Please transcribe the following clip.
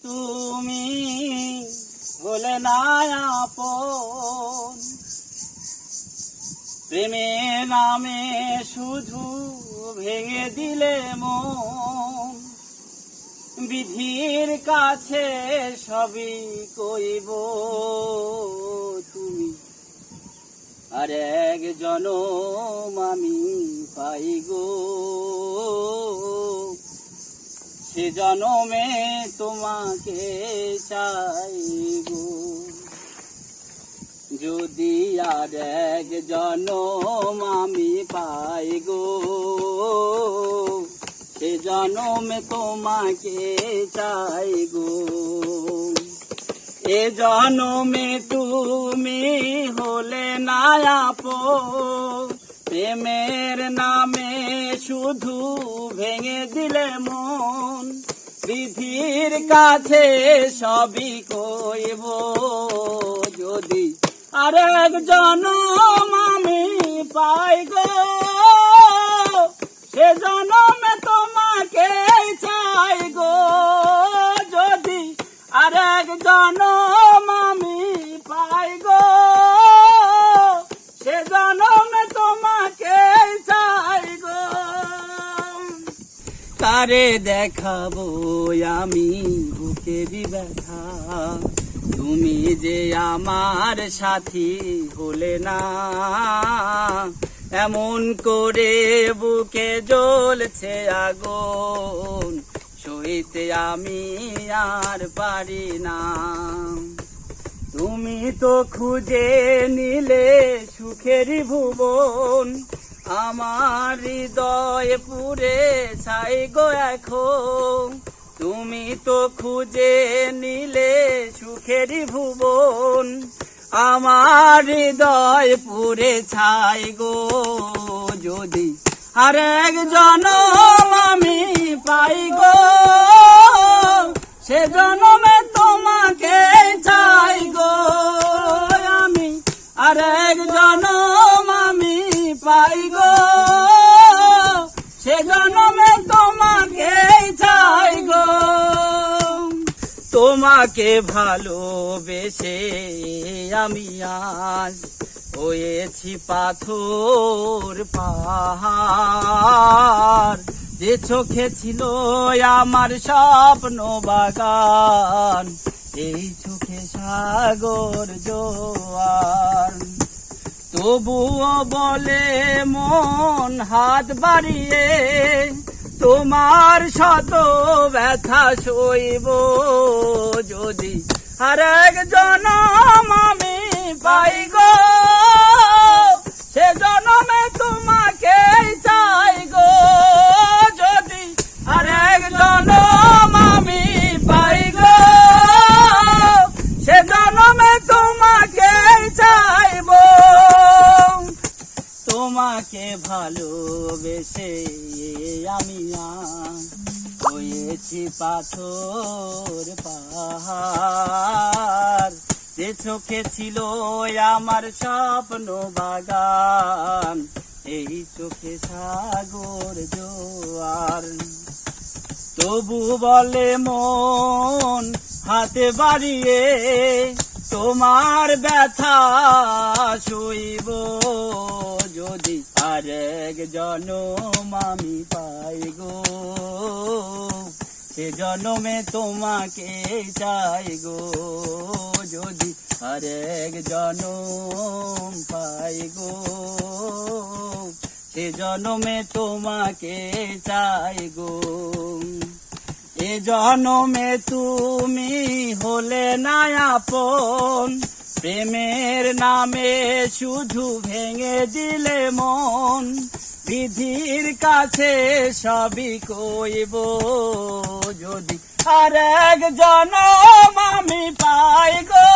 তুমি বলে না আপন, প্রেমের নামে শুধু ভেঙে দিলে মন। বিধির কাছে সবই কইব তুমি, আর এক জনম আমি পাই গো। সে জনমে তোমাকে চাই গো। যদি আর এক জনম আমি পাই গো, সে জনমে তোমাকে চাই গো। এ জনমে তুমি হলে না আপন, প্রেমের নামে শুধু ভেঙে দিলে মন। বিধির কাছে সবই কইব যদি আর এক জনম আমি পাই গো, সে জনমে তোমাকে চাই গো। যদি আর এক জনম আমি পাই গো, সে জনমে তোমাকে চাই গো। তারে দেখাবো আমি বুকেরই ব্যথা, তুমি যে আমার সাথী হলে না। এমন করে বুকে জ্বলছে আগুন, সইতে আমি আর পারি না। তুমি তো খুঁজে নিলে সুখেরই ভুবন, আমার হৃদয় পুরে ছাই গো এখন। তুমি তো খুঁজে নিলে সুখেরই ভুবন, আমার হৃদয় পুরে ছাই গো। যদি আর এক জনম আমি পাই গো, সে জনমে তোমাকে চাই গো। আমি আর এক জনম আমি পাই গো, সে জনমে তোমাকে চাই গো। তোমাকে ভালোবেসে আমি আজ হয়েছি পাথর পাহাড়। যে চোখে ছিল আমার স্বপ্ন বাগান, এই চোখে সাগর জোয়ার। তবুও বলে মন হাত বাড়িয়ে, তোমার শত ব্যথা সইব যদি আর এক জনম আমি পাই গো, সে জনমে তোমাকে চাই গো। যদি আর এক জনম আমি পাই গো, সে জনমে তোমাকে চাইব। তোমাকে ভালোবেসে আমি হয়েছি পাথর পাহাড়। যে চোখে ছিল আমার স্বপ্ন বাগান, এই চোখে সাগর জোয়ার। তবু বলে মন হাতে বাড়িয়ে, তোমার ব্যথা সইব যদি আর এক জনম আমি পাই গো। সে জনমে তোমাকে চাই গো। যদি আর এক জনম পাই গো, সে জনমে তোমাকে চাই গো। এ জনমে তুমি হলে না আপন, প্রেমের নামে শুধু ভেঙে দিলে মন। বিধির কাছে সবই কইব যদি আর এক জনম আমি পাই গো।